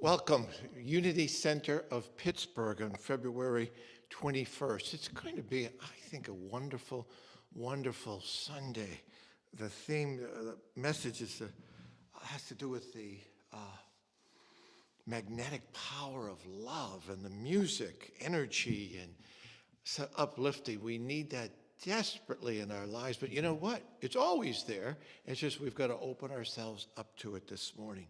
Welcome, Unity Center of Pittsburgh on February 21st. It's going to be, I think, a wonderful, wonderful Sunday. The theme, the message has to do with the magnetic power of love and the music, energy, and so uplifting. We need that desperately in our lives, but you know what? It's always there. It's just we've got to open ourselves up to it this morning.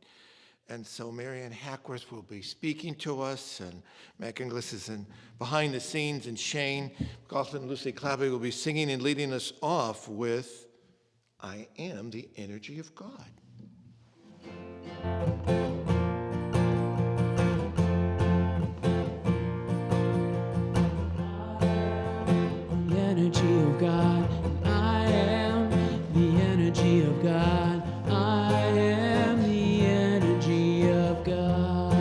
And so Maryann Hackworth will be speaking to us, and Mac Inglis is behind the scenes, and Shane Goffin and Lucy Clabby will be singing and leading us off with I Am the Energy of God. The energy of God, I am the energy of God, I am the energy of God,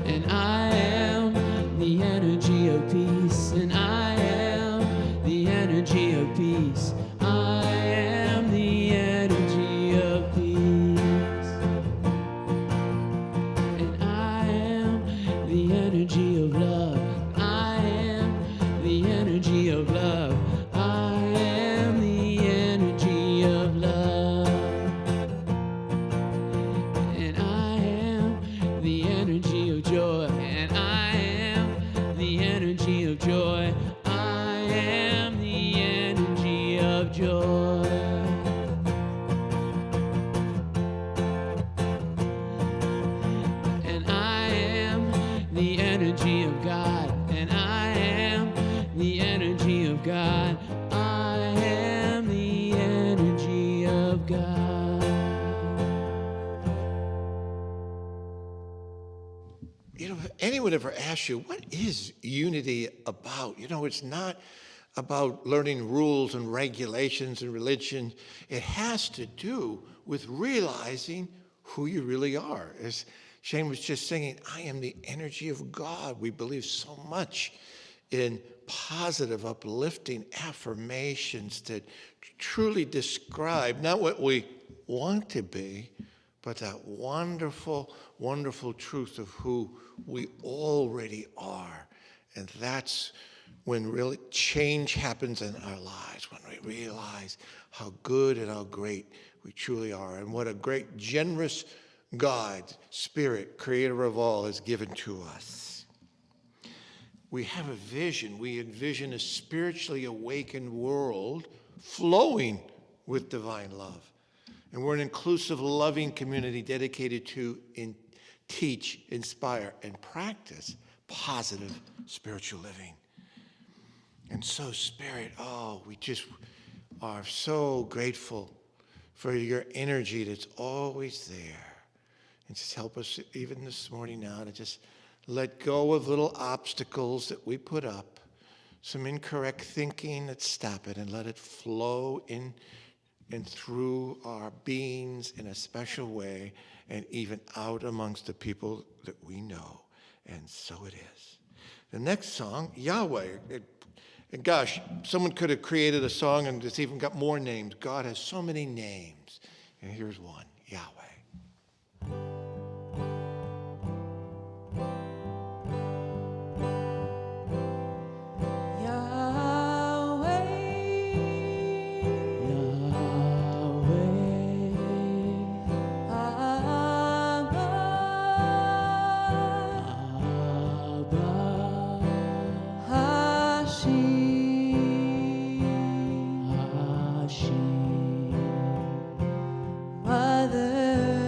and I am the energy of peace, and I am the energy of peace, I am the energy of peace, and I am the energy of love. The energy of love, I am the energy of love, and I am the energy of joy, and I am the energy of joy, I am the energy of joy, and I am the energy of God, and I am the energy of God, I am the energy of God. You know, if anyone ever asks you, what is unity about? You know, it's not about learning rules and regulations and religion. It has to do with realizing who you really are. As Shane was just singing, I am the energy of God. We believe so much in positive, uplifting affirmations that truly describe not what we want to be, but that wonderful, wonderful truth of who we already are. And that's when really change happens in our lives, when we realize how good and how great we truly are, and what a great, generous God, Spirit, Creator of all, has given to us. We have a vision. We envision a spiritually awakened world flowing with divine love. And we're an inclusive, loving community dedicated to teach, inspire, and practice positive spiritual living. And so, Spirit, we just are so grateful for your energy that's always there. And just help us even this morning now to just let go of little obstacles that we put up, some incorrect thinking that stop it, and let it flow in and through our beings in a special way, and even out amongst the people that we know. And so it is. The next song, Yahweh. And gosh, someone could have created a song and it's even got more names. God has so many names. And here's one, Yahweh. Mother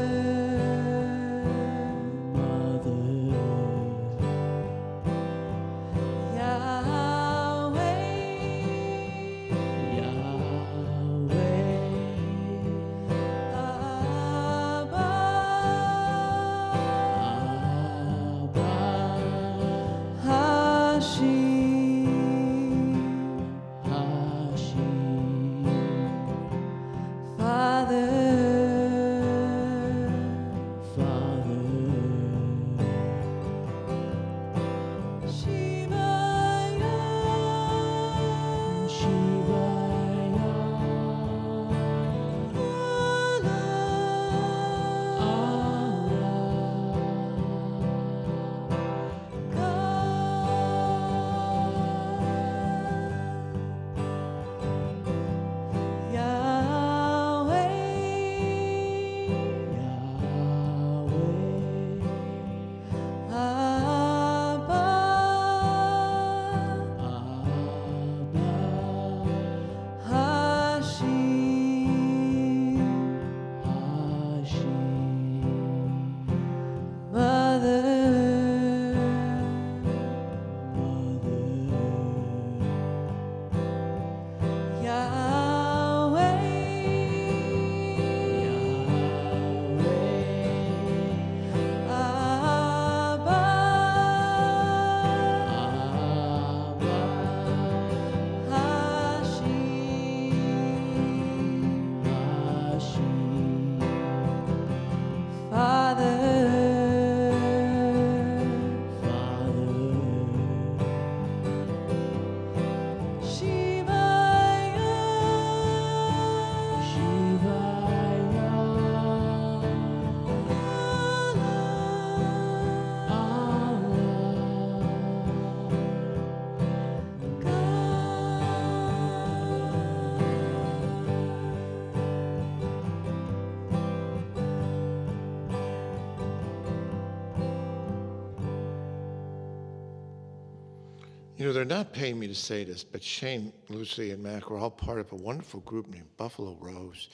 You know, they're not paying me to say this, but Shane, Lucy, and Mac were all part of a wonderful group named Buffalo Rose.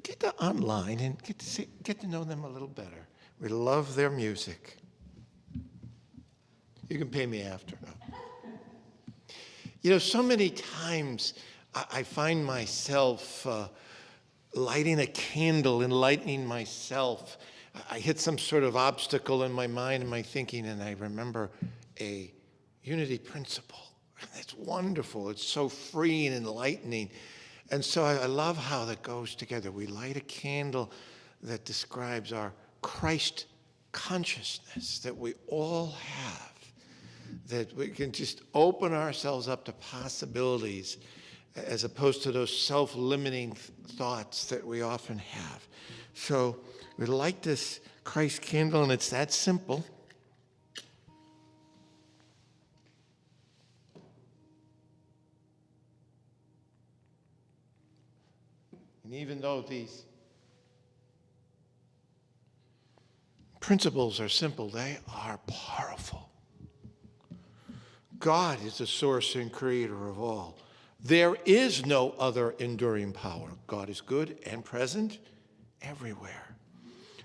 Get online and get to know them a little better. We love their music. You can pay me after. No. You know, so many times I find myself lighting a candle, enlightening myself. I hit some sort of obstacle in my mind and my thinking, and I remember a unity principle. It's wonderful. It's so free and enlightening. And so I love how that goes together. We light a candle that describes our Christ consciousness that we all have, that we can just open ourselves up to possibilities as opposed to those self-limiting thoughts that we often have. So we light this Christ candle, and it's that simple. And even though these principles are simple, they are powerful. God is the source and creator of all. There is no other enduring power. God is good and present everywhere.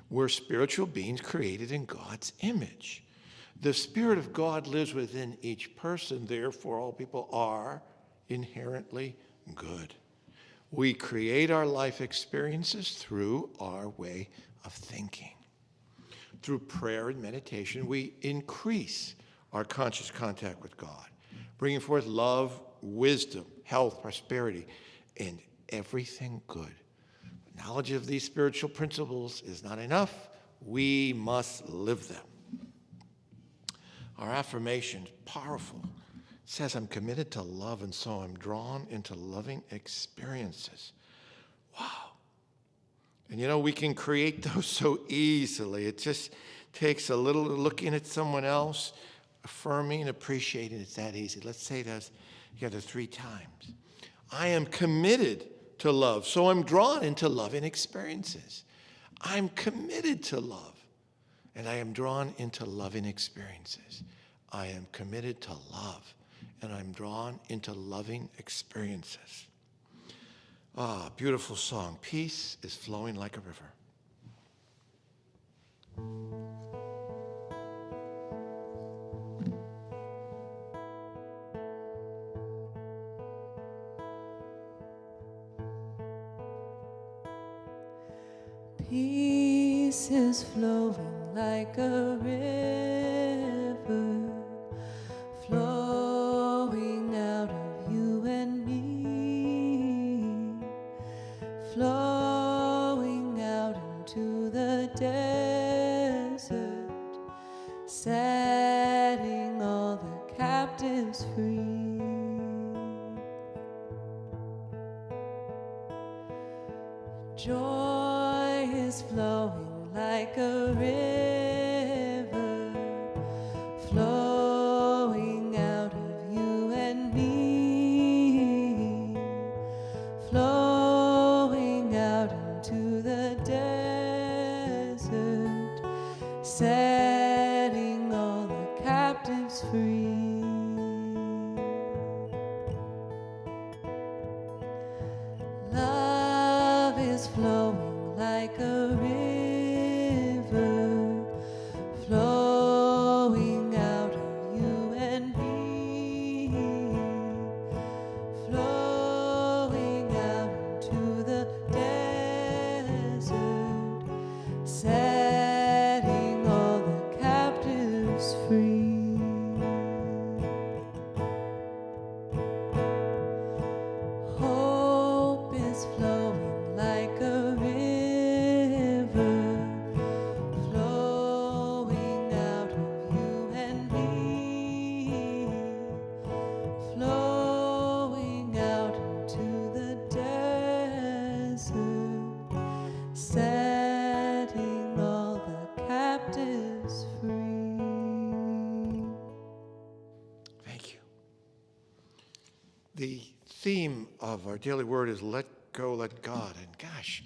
We're spiritual beings created in God's image. The Spirit of God lives within each person. Therefore, all people are inherently good. We create our life experiences through our way of thinking. Through prayer and meditation, we increase our conscious contact with God, bringing forth love, wisdom, health, prosperity, and everything good. But knowledge of these spiritual principles is not enough. We must live them. Our affirmation, powerful, says, I'm committed to love, and so I'm drawn into loving experiences. Wow. And you know, we can create those so easily. It just takes a little looking at someone else, affirming, appreciating. It's that easy. Let's say this together 3 times. I am committed to love, so I'm drawn into loving experiences. I'm committed to love, and I am drawn into loving experiences. I am committed to love, and I'm drawn into loving experiences. Ah, beautiful song. Peace is flowing like a river. Peace is flowing like a river, flowing out of you and me, flowing out into the desert, setting all the captives free. Joy is flowing like a river, flowing out of you and me, flowing out into the desert, setting all the captives free. Love is flowing like a river, flowing out of you and me, flowing out into the desert, setting all the captives free. Hope is flowing like a river, flowing out of you and me, flowing out into the desert, setting all the captives free. Thank you. The theme of our daily word is let go, let God. And gosh,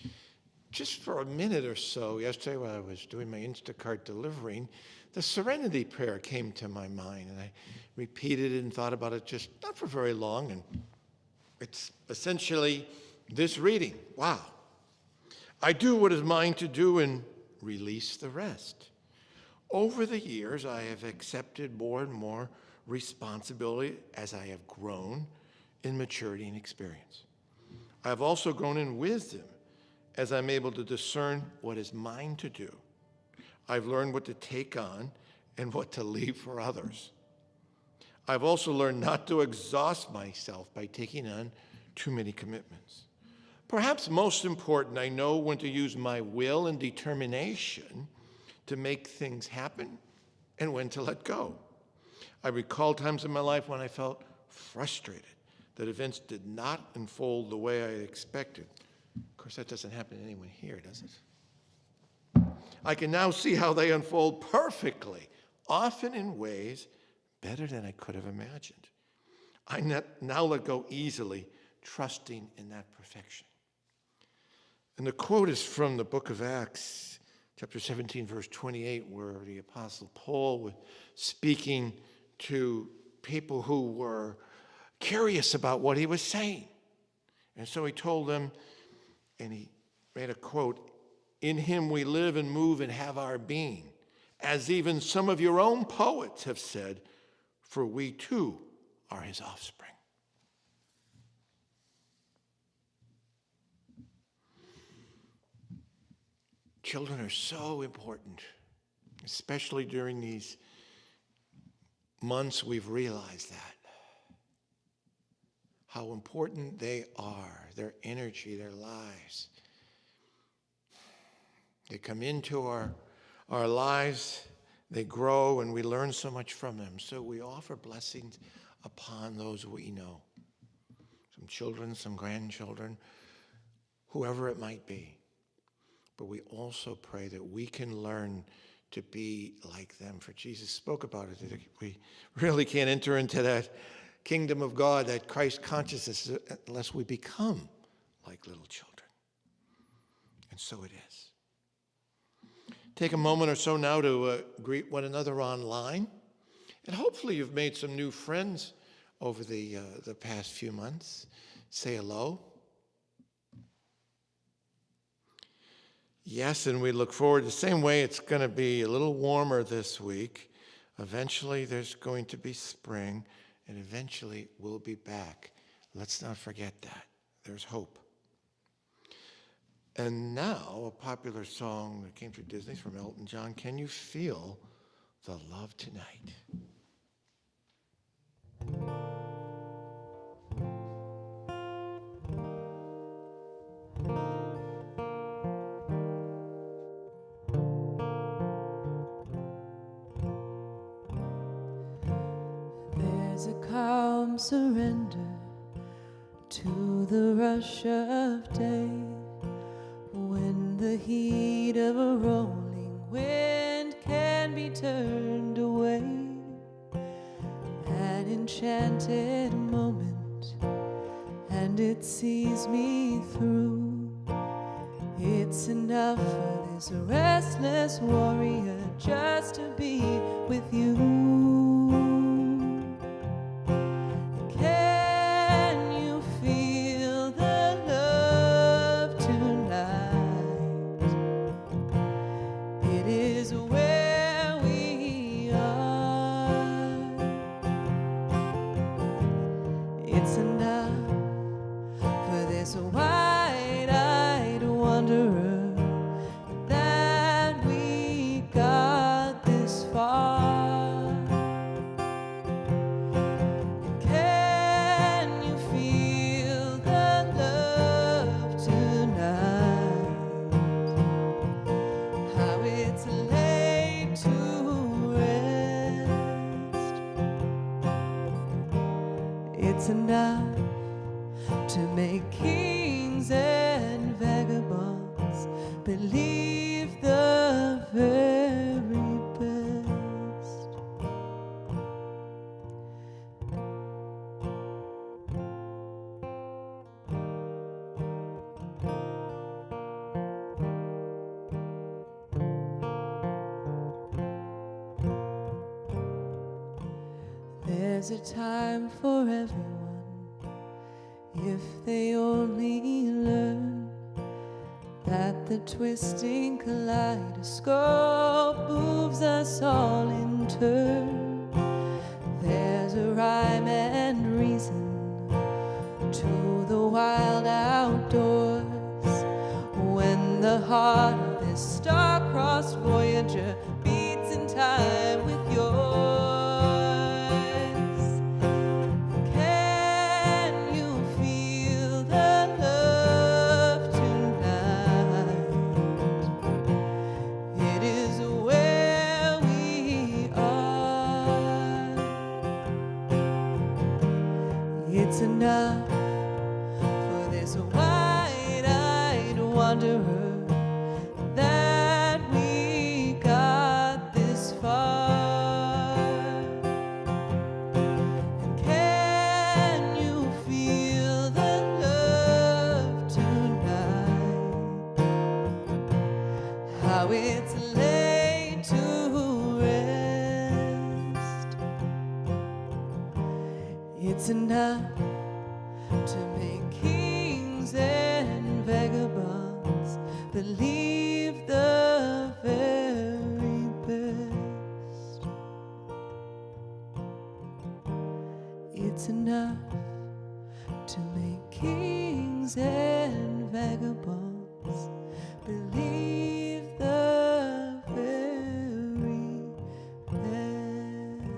just for a minute or so yesterday while I was doing my Instacart delivering, the Serenity Prayer came to my mind, and I repeated it and thought about it just not for very long, and it's essentially this reading. Wow. I do what is mine to do and release the rest. Over the years, I have accepted more and more responsibility as I have grown in maturity and experience. I have also grown in wisdom as I'm able to discern what is mine to do. I've learned what to take on and what to leave for others. I've also learned not to exhaust myself by taking on too many commitments. Perhaps most important, I know when to use my will and determination to make things happen and when to let go. I recall times in my life when I felt frustrated that events did not unfold the way I expected. Of course, that doesn't happen to anyone here, does it? I can now see how they unfold perfectly, often in ways better than I could have imagined. I now let go easily, trusting in that perfection. And the quote is from the book of Acts, chapter 17, verse 28, where the Apostle Paul was speaking to people who were curious about what he was saying. And so he told them, and he made a quote, "In him we live and move and have our being, as even some of your own poets have said, for we too are his offspring." Children are so important, especially during these months we've realized that. How important they are, their energy, their lives. They come into our lives, they grow, and we learn so much from them. So we offer blessings upon those we know. Some children, some grandchildren, whoever it might be. But we also pray that we can learn to be like them. For Jesus spoke about it, that we really can't enter into that kingdom of God, that Christ consciousness, unless we become like little children. And so it is. Take a moment or so now to greet one another online. And hopefully you've made some new friends over the past few months. Say hello. Yes, and we look forward the same way. It's going to be a little warmer this week. Eventually there's going to be spring, and eventually we'll be back. Let's not forget that. There's hope. And now, a popular song that came through Disney from Elton John, "Can You Feel the Love Tonight?" There's a calm surrender to the rush of day, when the heat of a rolling wind can be turned away. An enchanted moment, and it sees me through. It's enough for this restless warrior just to be with you. It's enough to make kings and vagabonds believe the very best. There's a time for everyone if they only learn that the twisting kaleidoscope moves us all in turn. There's a rhyme and reason to the wild outdoors when the heart of this star-crossed voyager beats in time with yours. Can you feel the love tonight? It is where we are. It's enough for this wide-eyed wanderer that we got this far. And can you feel the love tonight? How it's laid to rest. It's enough to make kings and vagabonds believe the very best. It's enough to make kings and vagabonds believe the very best.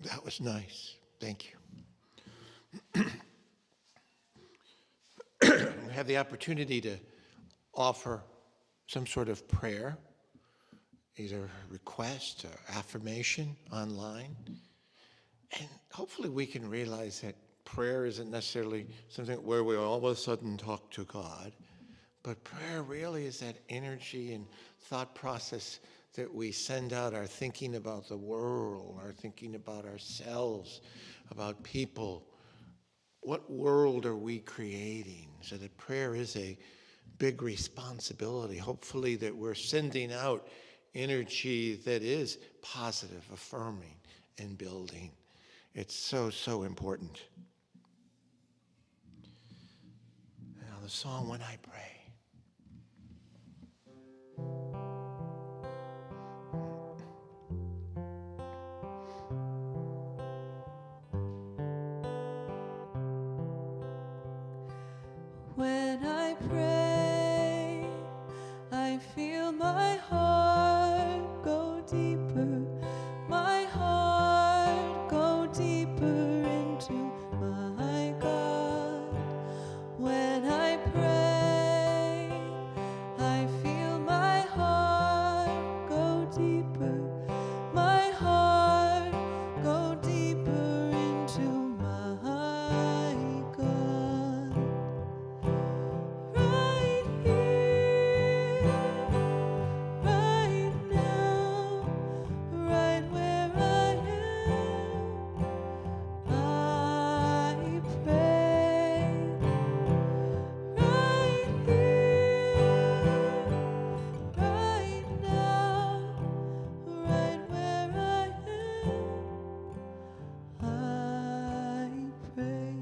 That was nice. Thank you. We have the opportunity to offer some sort of prayer, either request or affirmation online. And hopefully we can realize that prayer isn't necessarily something where we all of a sudden talk to God, but prayer really is that energy and thought process that we send out, our thinking about the world, our thinking about ourselves, about people. What world are we creating? So that prayer is a big responsibility. Hopefully that we're sending out energy that is positive, affirming, and building. It's so, so important. Now the song, When I Pray. When I pray, I feel my heart go deeper, my heart go deeper into my God. When I pray, I feel my heart go deeper, my heart go deeper into my God. Right here, right now, right where I am, I pray. Right here, right now, right where I am, I pray.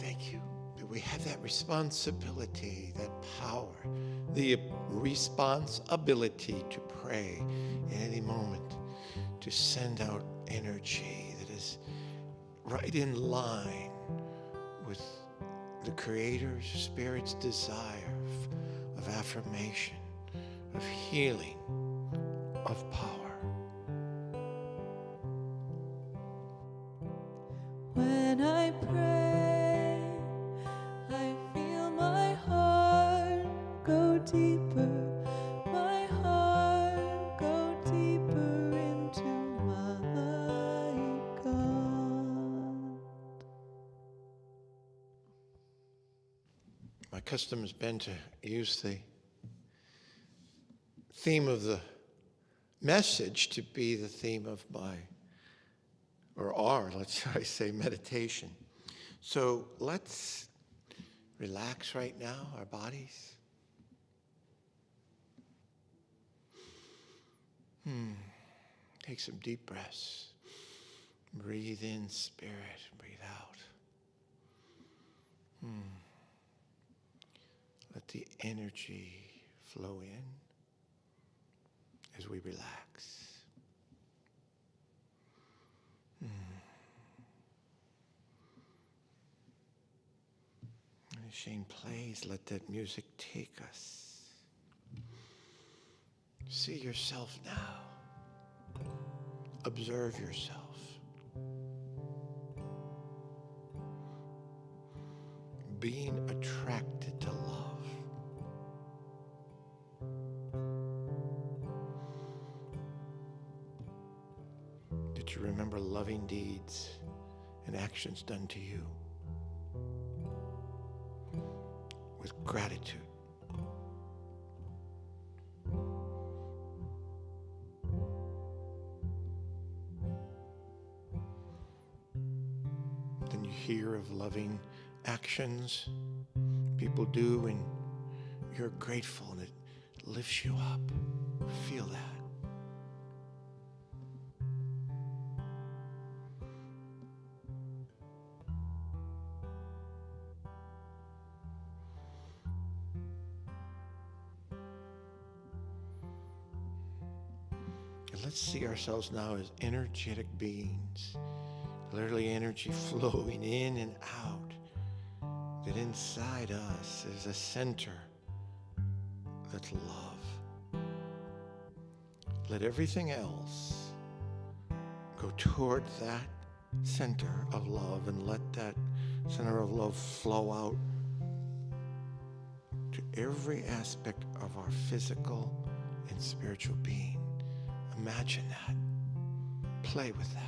Thank you. That we have that responsibility, that power, the responsibility to pray in any moment, to send out energy that is right in line with the Creator's Spirit's desire of affirmation, of healing, of power. When I pray, I feel my heart go deeper, my heart go deeper into my God. My custom has been to use the theme of the message to be the theme of my, or our, let's say, meditation. So let's relax right now, our bodies. Take some deep breaths. Breathe in spirit, breathe out. Let the energy flow in as we relax. And as Shane plays, let that music take us. See yourself now. Observe yourself. Being attracted to love. Did you remember loving deeds and actions done to you with gratitude? Then you hear of loving actions people do and you're grateful and it lifts you up. Feel that. And let's see ourselves now as energetic beings. Literally energy flowing in and out. That inside us is a center that's love. Let everything else go toward that center of love and let that center of love flow out to every aspect of our physical and spiritual being. Imagine that. Play with that.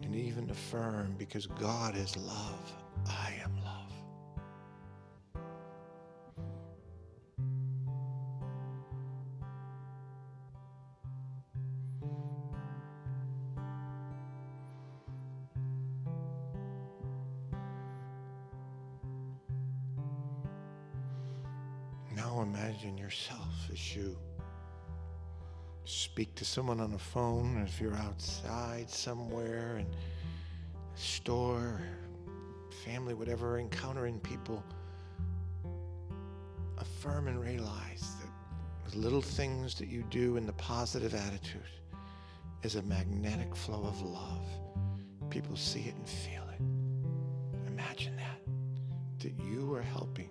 And even affirm, because God is love, I am love. Now imagine yourself as you speak to someone on the phone, if you're outside somewhere in a store, family, whatever, encountering people. Affirm and realize that the little things that you do in the positive attitude is a magnetic flow of love. People see it and feel it. Imagine that you are helping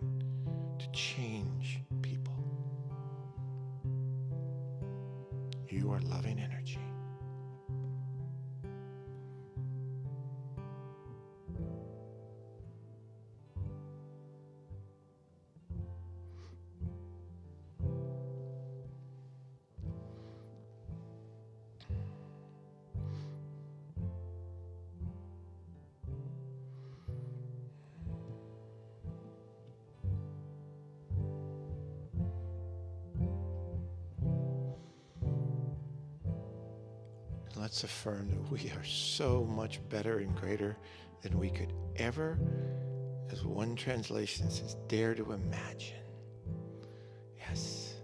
to change people. You are loving energy. Let's affirm that we are so much better and greater than we could ever, as one translation says, dare to imagine. Yes.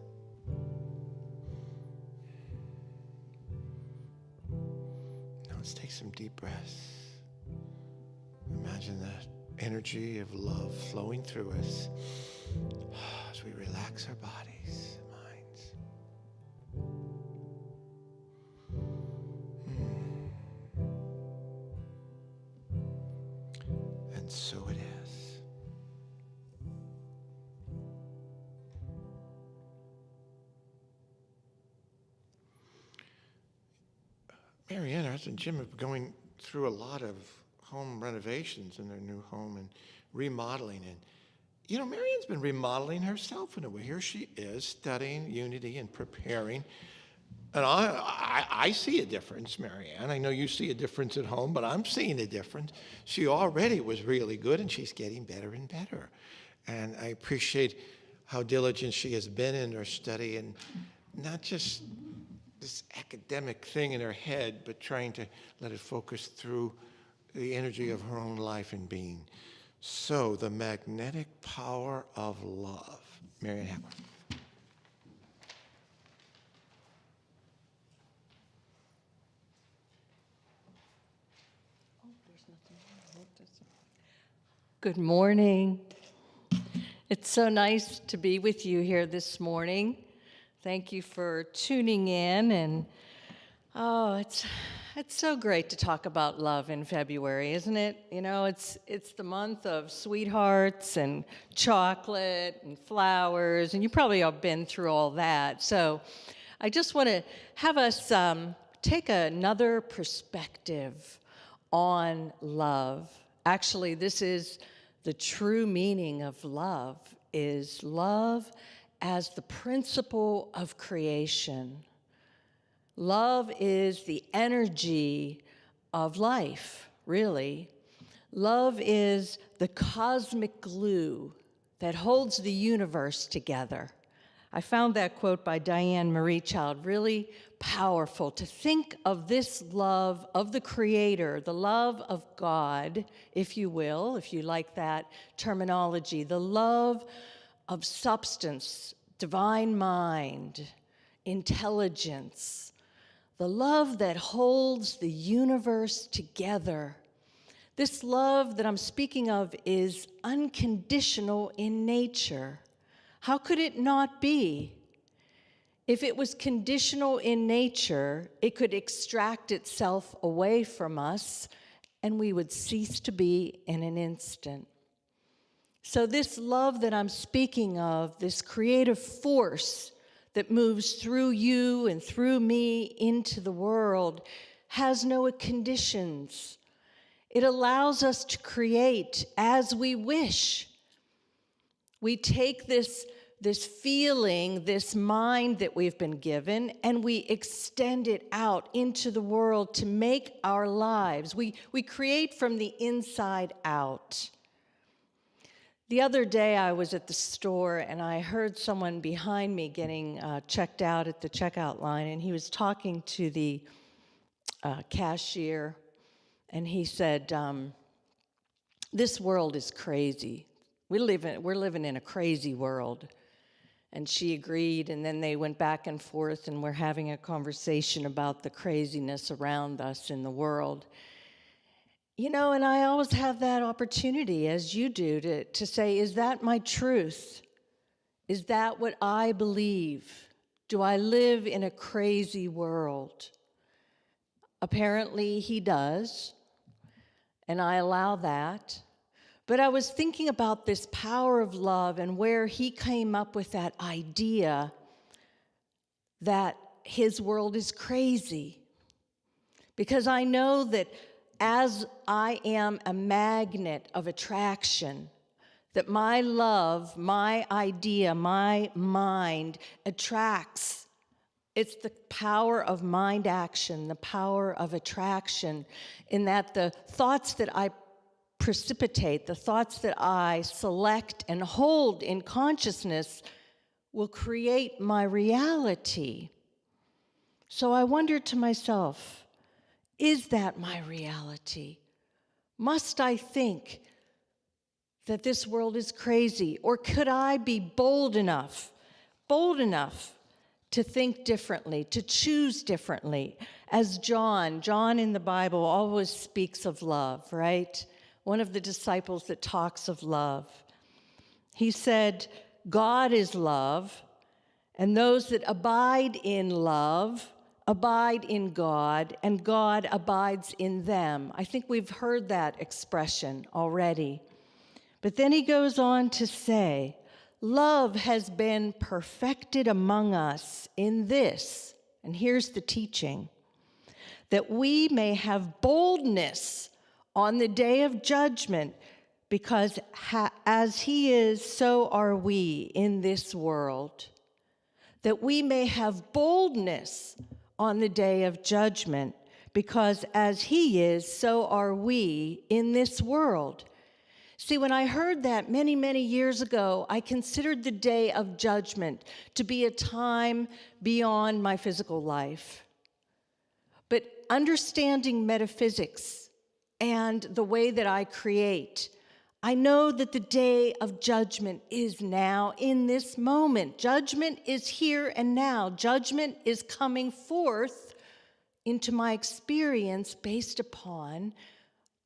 Now let's take some deep breaths. Imagine that energy of love flowing through us as we relax our bodies. And so it is. Maryann, us and Jim are going through a lot of home renovations in their new home and remodeling. And, you know, Maryann's been remodeling herself in a way. Here she is studying unity and preparing. And I see a difference, Maryann. I know you see a difference at home, but I'm seeing a difference. She already was really good, and she's getting better and better. And I appreciate how diligent she has been in her study, and not just this academic thing in her head, but trying to let it focus through the energy of her own life and being. So, the magnetic power of love. Maryann Hackworth. Good morning. It's so nice to be with you here this morning. Thank you for tuning in, and it's so great to talk about love in February, isn't it? You know, it's the month of sweethearts and chocolate and flowers, and you probably have been through all that. So I just want to have us take another perspective on love. Actually, this is the true meaning of love, is love as the principle of creation. Love is the energy of life, really. Love is the cosmic glue that holds the universe together. I found that quote by Diane Marie Child really powerful, to think of this love of the Creator, the love of God, if you will, if you like that terminology, the love of substance, divine mind, intelligence, the love that holds the universe together. This love that I'm speaking of is unconditional in nature. How could it not be? If it was conditional in nature, it could extract itself away from us, and we would cease to be in an instant. So this love that I'm speaking of, this creative force that moves through you and through me into the world, has no conditions. It allows us to create as we wish. We take this feeling, this mind that we've been given, and we extend it out into the world to make our lives. We create from the inside out. The other day I was at the store and I heard someone behind me getting checked out at the checkout line, and he was talking to the cashier, and he said, this world is crazy. We're living in a crazy world. And she agreed, and then they went back and forth, and we're having a conversation about the craziness around us in the world. You know, and I always have that opportunity, as you do, to say, is that my truth? Is that what I believe? Do I live in a crazy world? Apparently he does, and I allow that. But I was thinking about this power of love and where he came up with that idea that his world is crazy. Because I know that as I am a magnet of attraction, that my love, my idea, my mind attracts. It's the power of mind action, the power of attraction, in that the thoughts that I precipitate, the thoughts that I select and hold in consciousness will create my reality. So I wondered to myself, is that my reality? Must I think that this world is crazy? Or could I be bold enough to think differently, to choose differently? As John in the Bible always speaks of love, right? One of the disciples that talks of love. He said, God is love, and those that abide in love abide in God, and God abides in them. I think we've heard that expression already. But then he goes on to say, love has been perfected among us in this, and here's the teaching, that we may have boldness on the day of judgment, because as he is, so are we in this world. That we may have boldness on the day of judgment, because as he is, so are we in this world. See, when I heard that many, many years ago, I considered the day of judgment to be a time beyond my physical life. But understanding metaphysics and the way that I create, I know that the day of judgment is now, in this moment. Judgment is here and now. Judgment is coming forth into my experience based upon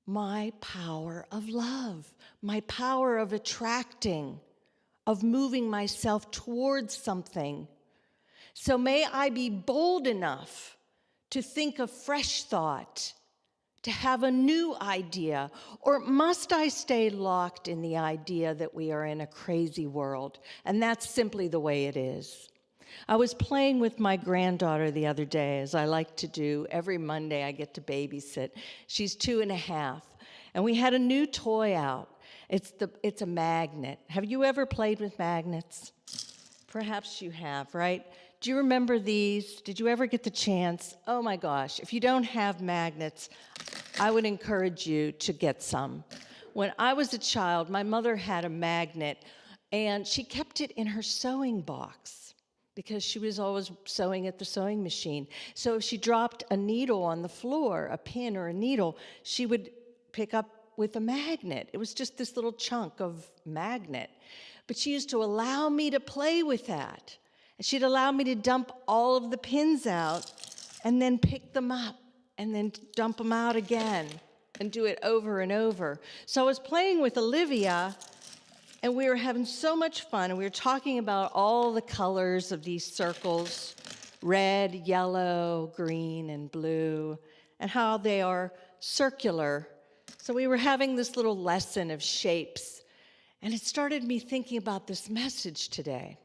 my power of love, my power of attracting, of moving myself towards something. So may I be bold enough to think a fresh thought, to have a new idea, or must I stay locked in the idea that we are in a crazy world, and that's simply the way it is? I was playing with my granddaughter the other day, as I like to do. Every Monday I get to babysit. She's 2.5, and we had a new toy out. It's a magnet. Have you ever played with magnets? Perhaps you have, right? Do you remember these? Did you ever get the chance? Oh my gosh, if you don't have magnets, I would encourage you to get some. When I was a child, my mother had a magnet, and she kept it in her sewing box because she was always sewing at the sewing machine. So if she dropped a needle on the floor, a pin or a needle, she would pick up with a magnet. It was just this little chunk of magnet. But she used to allow me to play with that. And she'd allow me to dump all of the pins out and then pick them up and then dump them out again and do it over and over. So I was playing with Olivia, and we were having so much fun, and we were talking about all the colors of these circles, red, yellow, green, and blue, and how they are circular. So we were having this little lesson of shapes, and it started me thinking about this message today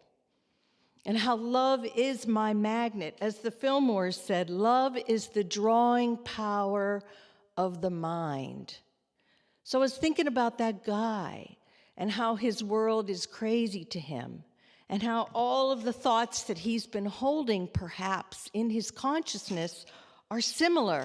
and how love is my magnet. As the Fillmores said, love is the drawing power of the mind. So I was thinking about that guy and how his world is crazy to him, and how all of the thoughts that he's been holding perhaps in his consciousness are similar,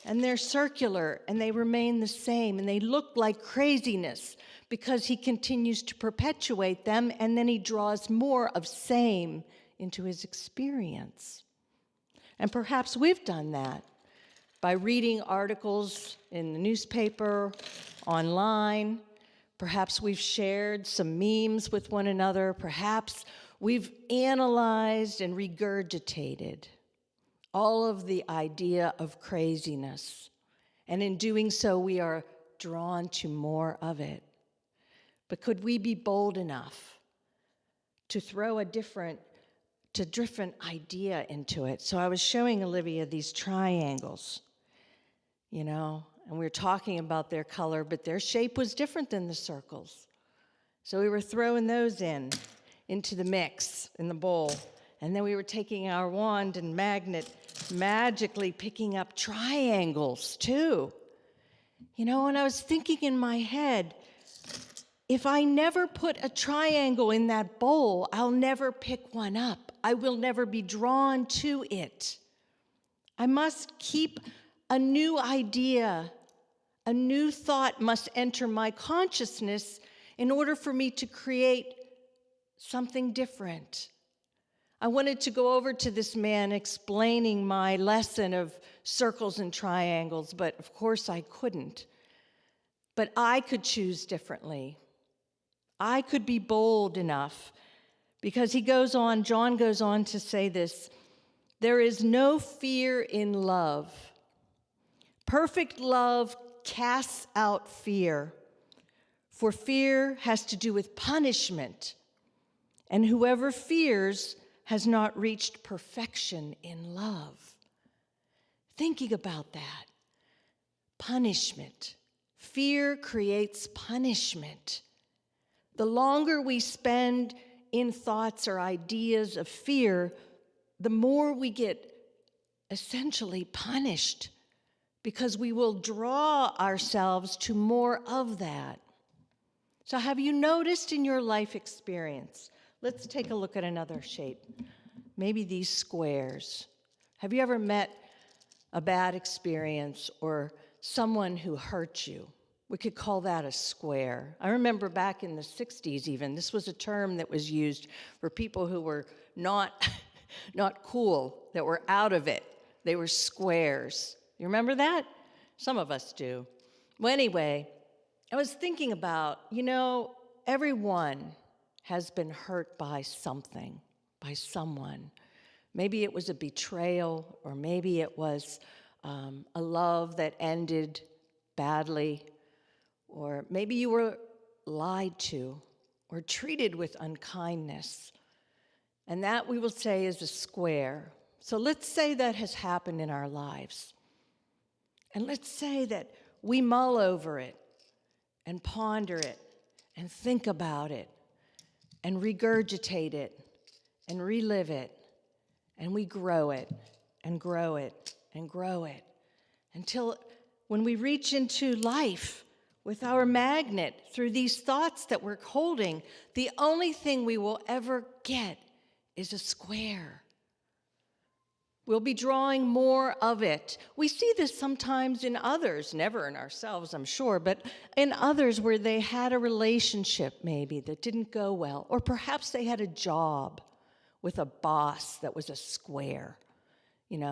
and they're circular, and they remain the same, and they look like craziness because he continues to perpetuate them, and then he draws more of same into his experience. And perhaps we've done that by reading articles in the newspaper, online. Perhaps we've shared some memes with one another. Perhaps we've analyzed and regurgitated all of the idea of craziness. And in doing so, we are drawn to more of it. But could we be bold enough to throw a different idea into it? So I was showing Olivia these triangles, and we were talking about their color, but their shape was different than the circles. So we were throwing those into the mix, in the bowl. And then we were taking our wand and magnet, magically picking up triangles, too. And I was thinking in my head, if I never put a triangle in that bowl, I'll never pick one up. I will never be drawn to it. I must keep a new idea, a new thought must enter my consciousness in order for me to create something different. I wanted to go over to this man explaining my lesson of circles and triangles, but of course I couldn't. But I could choose differently. I could be bold enough, because John goes on to say this: there is no fear in love. Perfect love casts out fear, for fear has to do with punishment, and whoever fears has not reached perfection in love. Thinking about that, punishment. Fear creates punishment. The longer we spend in thoughts or ideas of fear, the more we get essentially punished, because we will draw ourselves to more of that. So have you noticed in your life experience? Let's take a look at another shape. Maybe these squares. Have you ever met a bad experience or someone who hurt you? We could call that a square. I remember back in the 60s even, this was a term that was used for people who were not cool, that were out of it. They were squares. You remember that? Some of us do. Well, anyway, I was thinking about, everyone has been hurt by something, by someone. Maybe it was a betrayal, or maybe it was a love that ended badly, or maybe you were lied to or treated with unkindness. And that, we will say, is a square. So let's say that has happened in our lives. And let's say that we mull over it and ponder it and think about it and regurgitate it and relive it, and we grow it and grow it and grow it until when we reach into life with our magnet through these thoughts that we're holding, the only thing we will ever get is a square. We'll be drawing more of it. We see this sometimes in others, never in ourselves, I'm sure, but in others where they had a relationship maybe that didn't go well, or perhaps they had a job with a boss that was a square,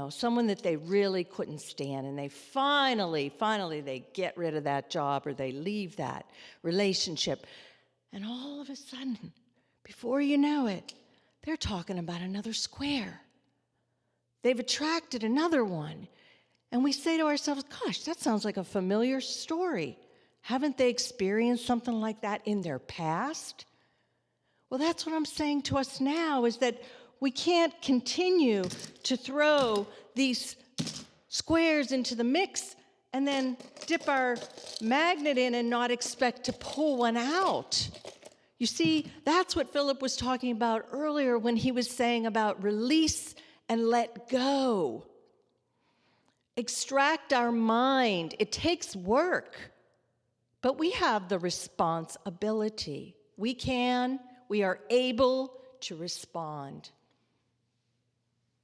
someone that they really couldn't stand, and they finally they get rid of that job or they leave that relationship, and all of a sudden, before you know it, they're talking about another square. They've attracted another one. And we say to ourselves, gosh, that sounds like a familiar story. Haven't they experienced something like that in their past? Well, that's what I'm saying to us now, is that we can't continue to throw these squares into the mix and then dip our magnet in and not expect to pull one out. You see, that's what Philip was talking about earlier when he was saying about release and let go. Extract our mind. It takes work, but we have the responsibility. We are able to respond.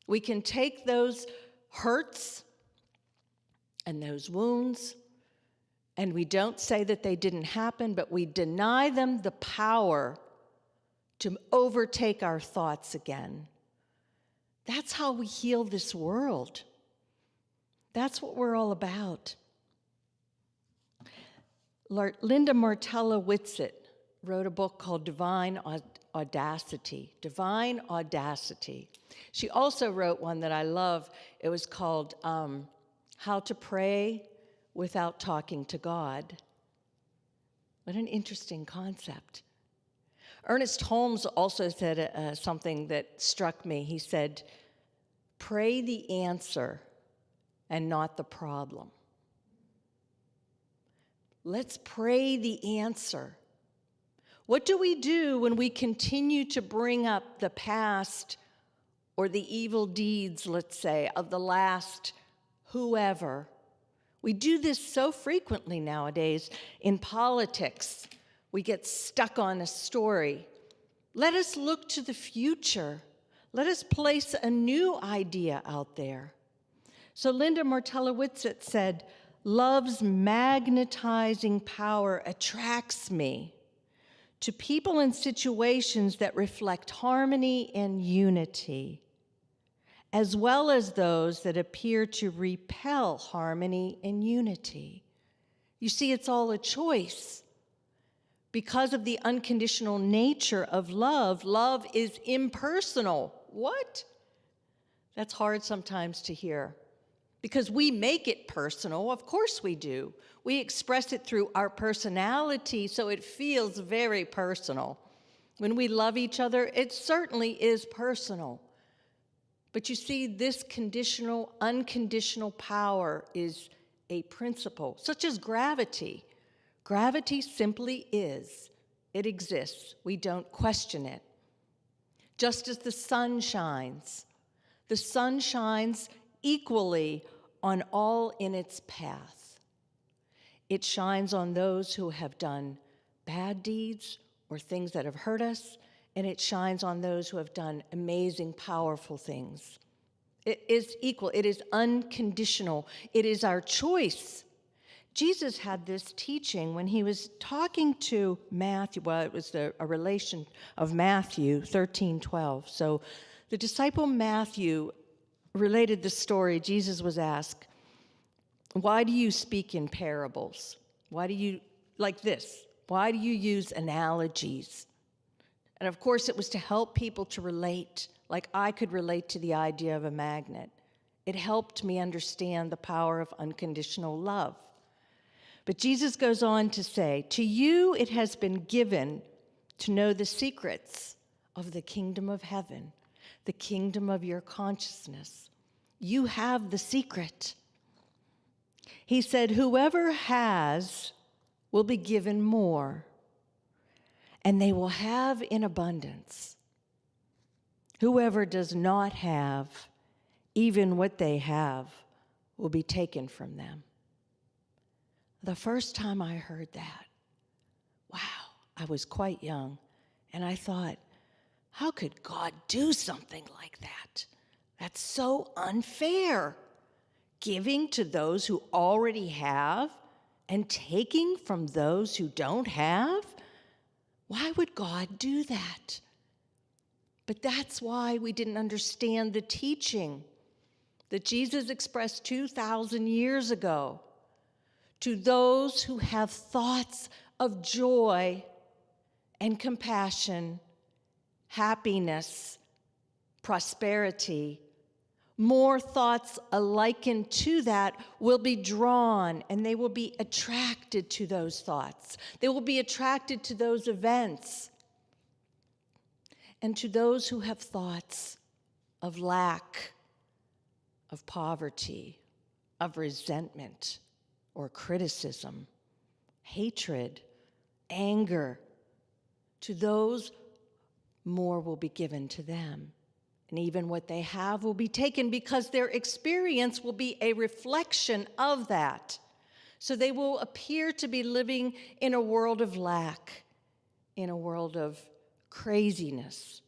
We can take those hurts and those wounds, and we don't say that they didn't happen, but we deny them the power to overtake our thoughts again. That's how we heal this world. That's what we're all about. Linda Martella Whitsitt wrote a book called Divine Audacity. Divine Audacity. She also wrote one that I love. It was called How to Pray Without Talking to God. What an interesting concept. Ernest Holmes also said something that struck me. He said, pray the answer and not the problem. Let's pray the answer. What do we do when we continue to bring up the past or the evil deeds, let's say, of the last whoever? We do this so frequently nowadays in politics. We get stuck on a story. Let us look to the future. Let us place a new idea out there. So Linda Martella Whitsitt said, love's magnetizing power attracts me to people and situations that reflect harmony and unity, as well as those that appear to repel harmony and unity. You see, it's all a choice. Because of the unconditional nature of love, love is impersonal. What? That's hard sometimes to hear. Because we make it personal, of course we do. We express it through our personality, so it feels very personal. When we love each other, it certainly is personal. But you see, this conditional, unconditional power is a principle, such as gravity. Gravity simply is. It exists. We don't question it. Just as the sun shines equally on all in its path. It shines on those who have done bad deeds or things that have hurt us, and it shines on those who have done amazing, powerful things. It is equal. It is unconditional. It is our choice. Jesus had this teaching when he was talking to Matthew. Well, it was a relation of Matthew 13:12. So the disciple Matthew related the story. Jesus was asked, why do you speak in parables? Why do you, like this, why do you use analogies? And of course, it was to help people to relate, like I could relate to the idea of a magnet. It helped me understand the power of unconditional love. But Jesus goes on to say, to you it has been given to know the secrets of the kingdom of heaven, the kingdom of your consciousness. You have the secret. He said, whoever has will be given more, and they will have in abundance. Whoever does not have, even what they have, will be taken from them. The first time I heard that, wow, I was quite young, and I thought, how could God do something like that? That's so unfair. Giving to those who already have and taking from those who don't have? Why would God do that? But that's why we didn't understand the teaching that Jesus expressed 2,000 years ago. To those who have thoughts of joy and compassion, happiness, prosperity, more thoughts likened to that will be drawn, and they will be attracted to those thoughts. They will be attracted to those events. And to those who have thoughts of lack, of poverty, of resentment, or criticism, hatred, anger, to those, more will be given to them. And even what they have will be taken because their experience will be a reflection of that. So they will appear to be living in a world of lack, in a world of craziness,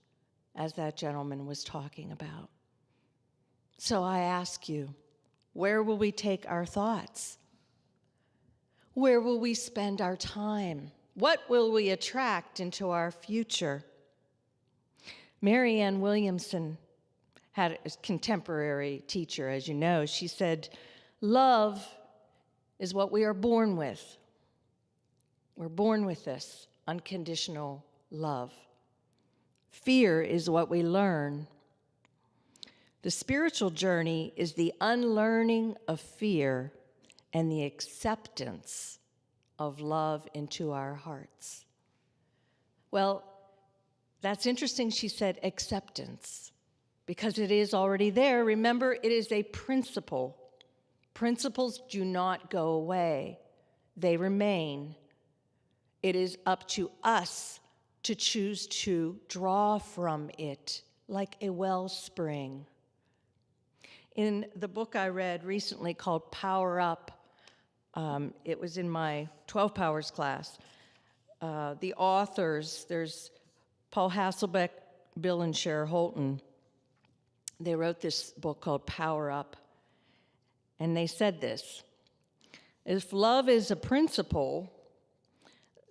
as that gentleman was talking about. So I ask you, where will we take our thoughts? Where will we spend our time? What will we attract into our future? Maryann Williamson had a contemporary teacher, as you know. She said, love is what we are born with. We're born with this unconditional love. Fear is what we learn. The spiritual journey is the unlearning of fear and the acceptance of love into our hearts. Well, that's interesting, she said acceptance, because it is already there. Remember, it is a principle. Principles do not go away. They remain. It is up to us to choose to draw from it like a wellspring. In the book I read recently called Power Up, it was in my 12 Powers class. The authors, there's Paul Hasselbeck, Bill and Cher Holton. They wrote this book called Power Up, and they said this: if love is a principle,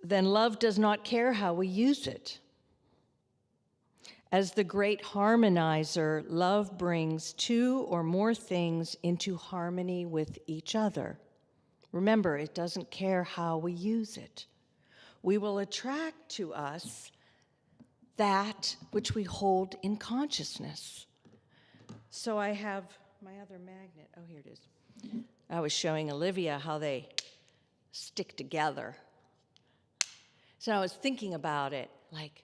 then love does not care how we use it. As the great harmonizer, love brings two or more things into harmony with each other. Remember, it doesn't care how we use it. We will attract to us that which we hold in consciousness. So I have my other magnet. Oh, here it is. I was showing Olivia how they stick together. So I was thinking about it, like,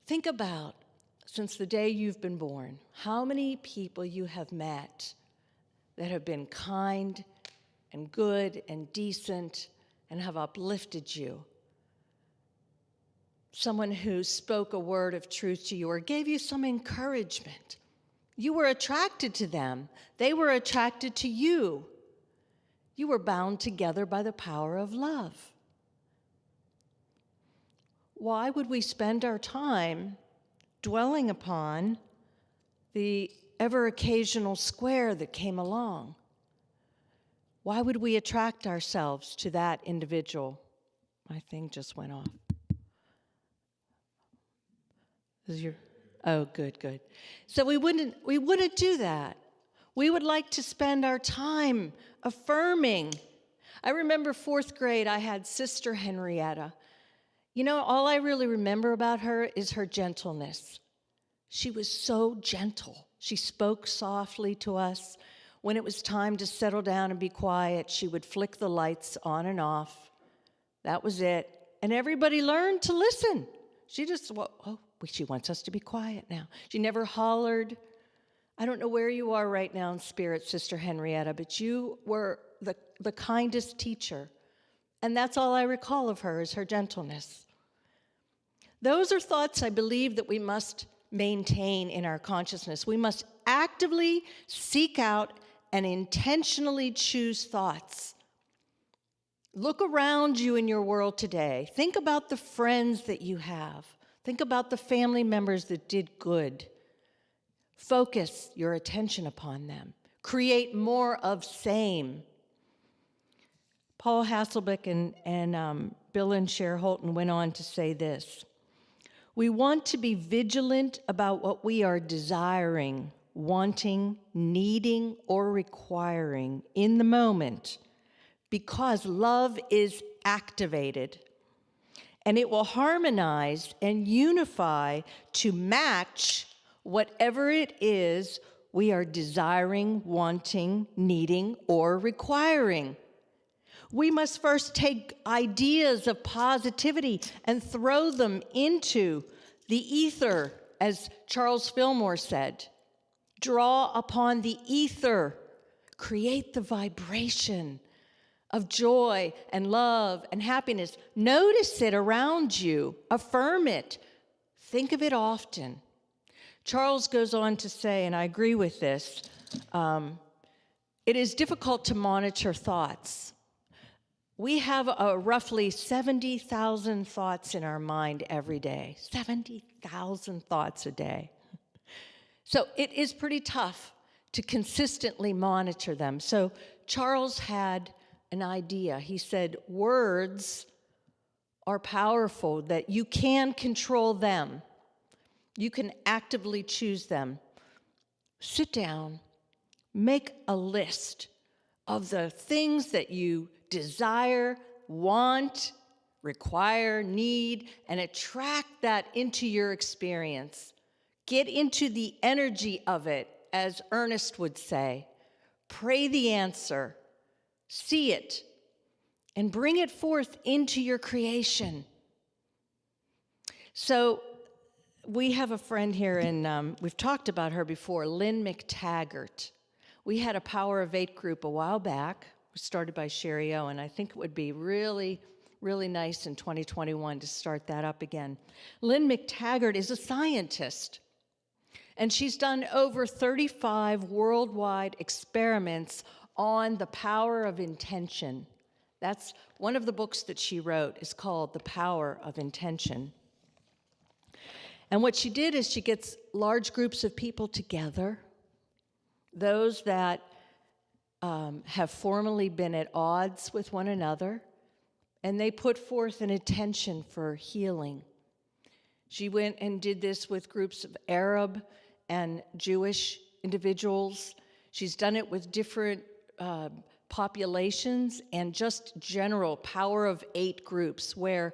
think about, since the day you've been born, how many people you have met that have been kind and good and decent and have uplifted you. Someone who spoke a word of truth to you or gave you some encouragement. You were attracted to them. They were attracted to you. You were bound together by the power of love. Why would we spend our time dwelling upon the ever occasional square that came along. Why would we attract ourselves to that individual? My thing just went off. Oh, good. So we wouldn't do that. We would like to spend our time affirming. I remember 4th grade, I had Sister Henrietta. You know, all I really remember about her is her gentleness. She was so gentle. She spoke softly to us. When it was time to settle down and be quiet, she would flick the lights on and off. That was it. And everybody learned to listen. She just, she wants us to be quiet now. She never hollered. I don't know where you are right now in spirit, Sister Henrietta, but you were the kindest teacher. And that's all I recall of her, is her gentleness. Those are thoughts I believe that we must maintain in our consciousness. We must actively seek out and intentionally choose thoughts. Look around you in your world today. Think about the friends that you have. Think about the family members that did good. Focus your attention upon them. Create more of same. Paul Hasselbeck and Bill and Cher Holton went on to say this: we want to be vigilant about what we are desiring, wanting, needing, or requiring in the moment, because love is activated, and it will harmonize and unify to match whatever it is we are desiring, wanting, needing, or requiring. We must first take ideas of positivity and throw them into the ether, as Charles Fillmore said. Draw upon the ether. Create the vibration of joy and love and happiness. Notice it around you. Affirm it. Think of it often. Charles goes on to say, and I agree with this, it is difficult to monitor thoughts. We have roughly 70,000 thoughts in our mind every day. 70,000 thoughts a day. So it is pretty tough to consistently monitor them. So Charles had an idea. He said, words are powerful, that you can control them. You can actively choose them. Sit down, make a list of the things that you desire, want, require, need, and attract that into your experience. Get into the energy of it, as Ernest would say. Pray the answer, see it, and bring it forth into your creation. So we have a friend here, and we've talked about her before, Lynn McTaggart. We had a Power of 8 group a while back, started by Sherry O, and I think it would be really, really nice in 2021 to start that up again. Lynn McTaggart is a scientist, and she's done over 35 worldwide experiments on the power of intention. That's one of the books that she wrote, is called The Power of Intention. And what she did is she gets large groups of people together, those that have formerly been at odds with one another, and they put forth an intention for healing. She went and did this with groups of Arab and Jewish individuals. She's done it with different populations and just general Power of 8 groups, where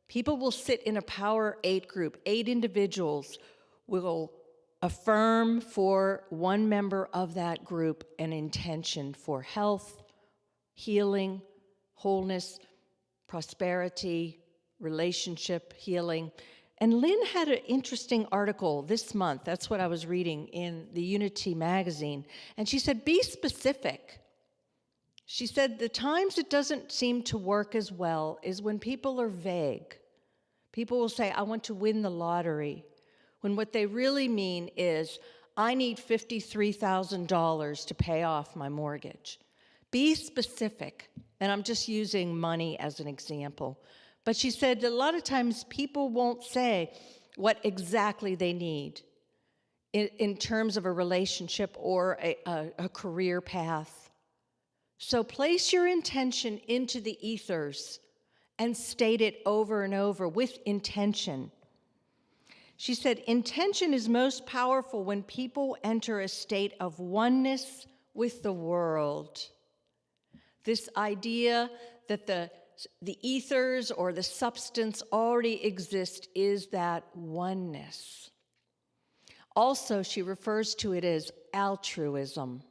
people will sit in a Power 8 group. 8 individuals will affirm for one member of that group an intention for health, healing, wholeness, prosperity, relationship healing. And Lynn had an interesting article this month, that's what I was reading in the Unity magazine, and she said, be specific. She said, the times it doesn't seem to work as well is when people are vague. People will say, I want to win the lottery, when what they really mean is, I need $53,000 to pay off my mortgage. Be specific, and I'm just using money as an example. But she said a lot of times people won't say what exactly they need. in terms of a relationship or a career path. So place your intention into the ethers and state it over and over with intention. She said, intention is most powerful when people enter a state of oneness with the world. This idea that the ethers or the substance already exist is that oneness. Also, she refers to it as altruism.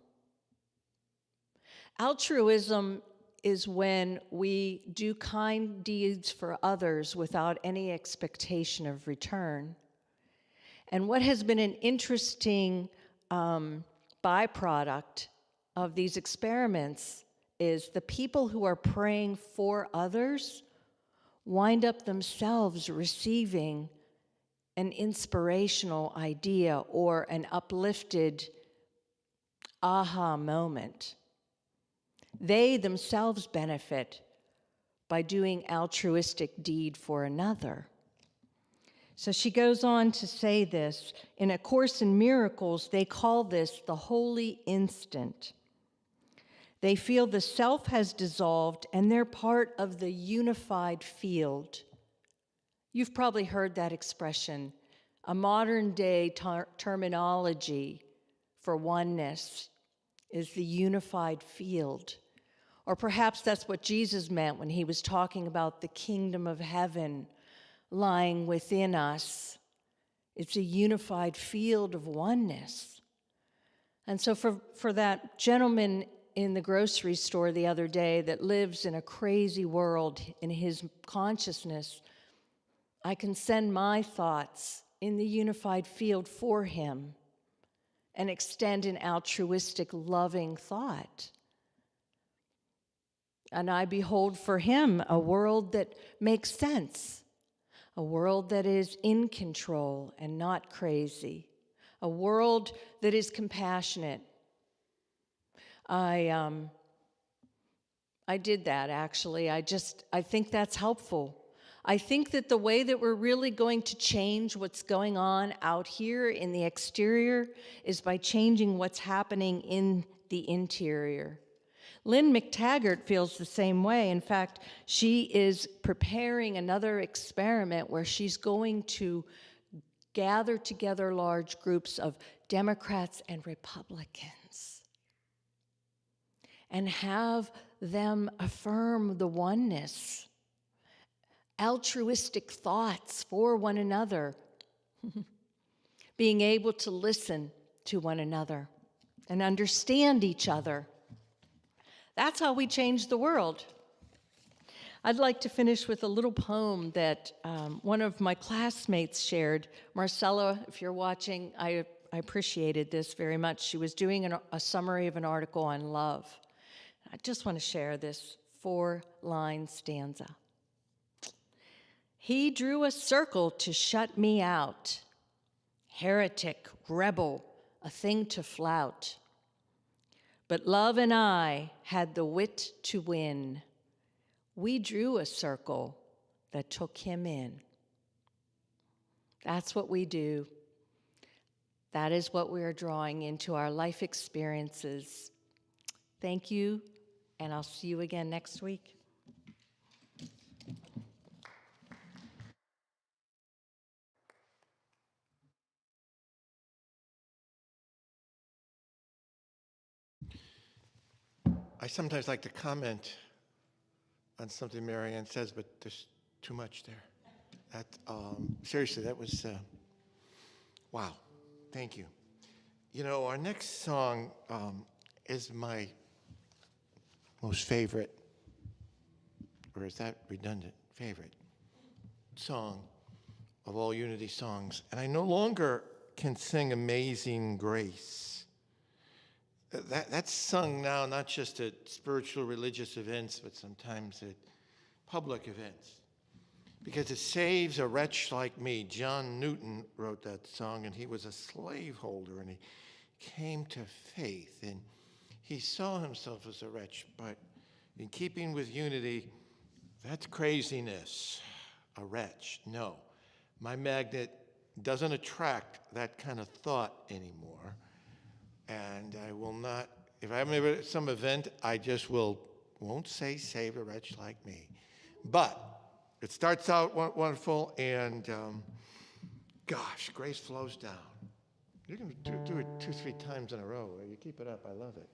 Altruism is when we do kind deeds for others without any expectation of return. And what has been an interesting byproduct of these experiments is the people who are praying for others wind up themselves receiving an inspirational idea or an uplifted aha moment. They themselves benefit by doing altruistic deed for another. So she goes on to say this, in A Course in Miracles, they call this the holy instant. They feel the self has dissolved and they're part of the unified field. You've probably heard that expression, a modern day terminology for oneness is the unified field. Or perhaps that's what Jesus meant when he was talking about the kingdom of heaven lying within us. It's a unified field of oneness. And so for that gentleman in the grocery store the other day that lives in a crazy world in his consciousness, I can send my thoughts in the unified field for him and extend an altruistic, loving thought. And I behold for him a world that makes sense, a world that is in control and not crazy, a world that is compassionate. I did that, actually. I think that's helpful. I think that the way that we're really going to change what's going on out here in the exterior is by changing what's happening in the interior. Lynn McTaggart feels the same way. In fact, she is preparing another experiment where she's going to gather together large groups of Democrats and Republicans and have them affirm the oneness, altruistic thoughts for one another, being able to listen to one another and understand each other. That's how we change the world. I'd like to finish with a little poem that one of my classmates shared. Marcella, if you're watching, I appreciated this very much. She was doing a summary of an article on love. I just want to share this 4-line stanza. He drew a circle to shut me out. Heretic, rebel, a thing to flout. But love and I had the wit to win. We drew a circle that took him in. That's what we do. That is what we are drawing into our life experiences. Thank you, and I'll see you again next week. I sometimes like to comment on something Maryann says, but there's too much there. That seriously, that was wow. Thank you. You know, our next song is my most favorite, or is that redundant? Favorite song of all Unity songs, and I no longer can sing "Amazing Grace." That's sung now not just at spiritual religious events, but sometimes at public events, because it saves a wretch like me. John Newton wrote that song, and he was a slaveholder, and he came to faith, and he saw himself as a wretch, but in keeping with unity, that's craziness, a wretch. No, my magnet doesn't attract that kind of thought anymore. And I will not, if I'm ever at some event, I just won't say save a wretch like me. But it starts out wonderful, and gosh, grace flows down. You can do it 2-3 times in a row. You keep it up, I love it.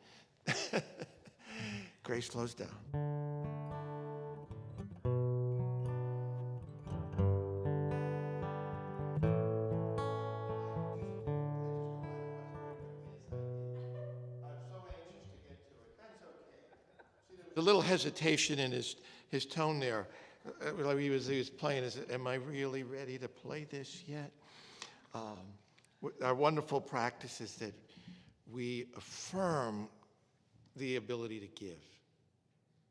Grace flows down. A little hesitation in his tone there. Like he was playing. Is it, am I really ready to play this yet? Our wonderful practice is that we affirm the ability to give,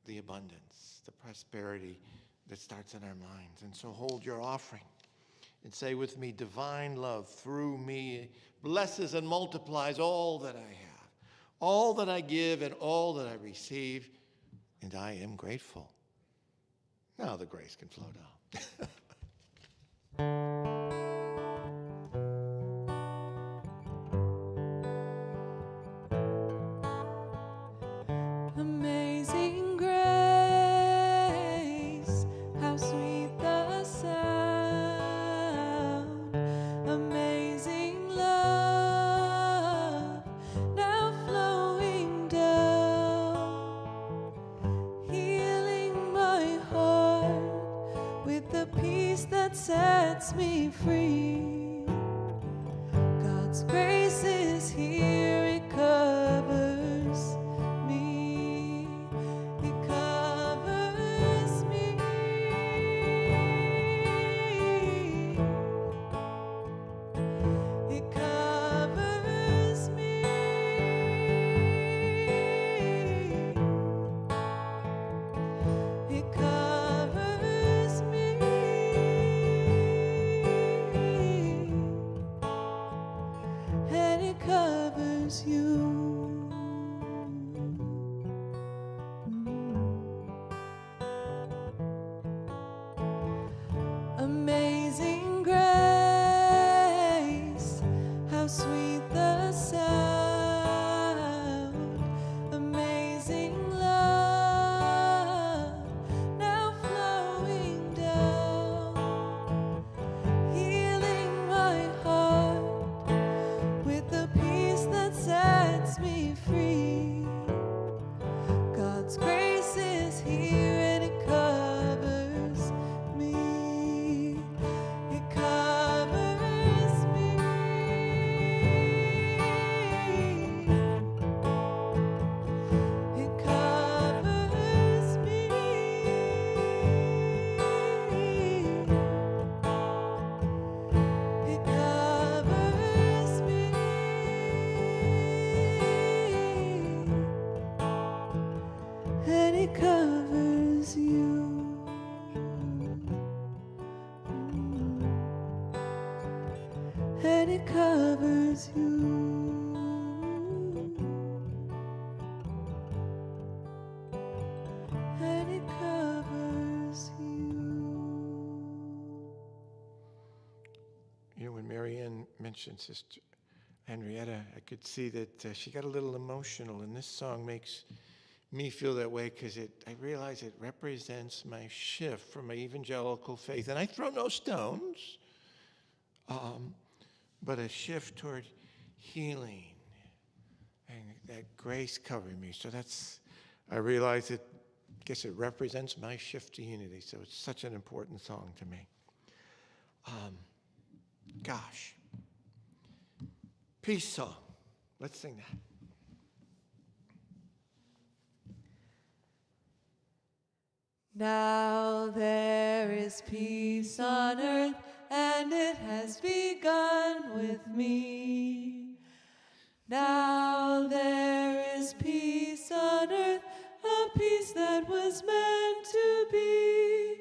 the abundance, the prosperity that starts in our minds. And so hold your offering and say with me, divine love through me blesses and multiplies all that I have, all that I give and all that I receive, and I am grateful. Now the grace can flow down. Amazing grace, how sweet the sound. Amazing love, now flowing down, healing my heart with the peace that sets me free. God's grace is here, it covers me, it covers me. It covers me. It covers me. And it covers you. Amazing grace, how sweet the sound. Amazing love, now flowing down, healing my heart with the peace that sets me free. God's grace is here and it covers me. It covers me. It covers me. It covers me. And it covers you. And it covers you. And it covers you. You know, when Maryann mentioned Sister Henrietta, I could see that she got a little emotional, and this song makes me feel that way because I realize it represents my shift from my evangelical faith. And I throw no stones, but a shift toward healing and that grace covering me. So I realize I guess it represents my shift to unity. So it's such an important song to me. Gosh. Peace song. Let's sing that. Now there is peace on earth, and it has begun with me. Now there is peace on earth, a peace that was meant to be,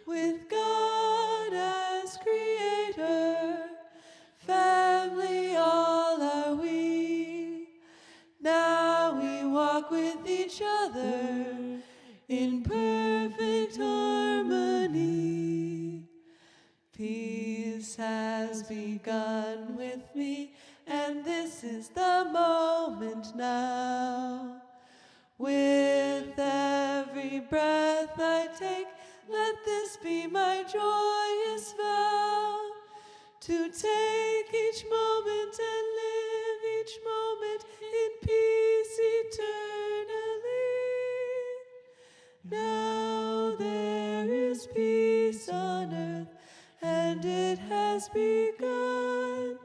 with God as creator, family all are we. Now we walk with each other in perfect harmony. Peace Peace has begun with me, and this is the moment now. With every breath I take, let this be my joyous vow, to take each moment and live each moment in peace eternally. Now there is peace on earth, and it has begun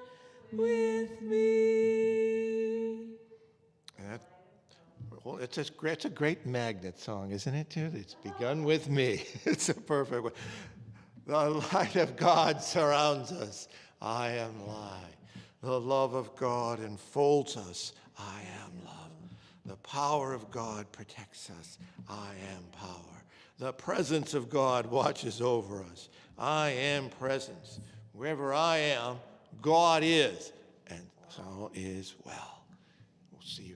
with me. Well, it's a great magnet song, isn't it, too? It's begun with me. It's a perfect one. The light of God surrounds us. I am light. The love of God enfolds us. I am love. The power of God protects us. I am power. The presence of God watches over us. I am presence. Wherever I am, God is, and so is well. We'll see you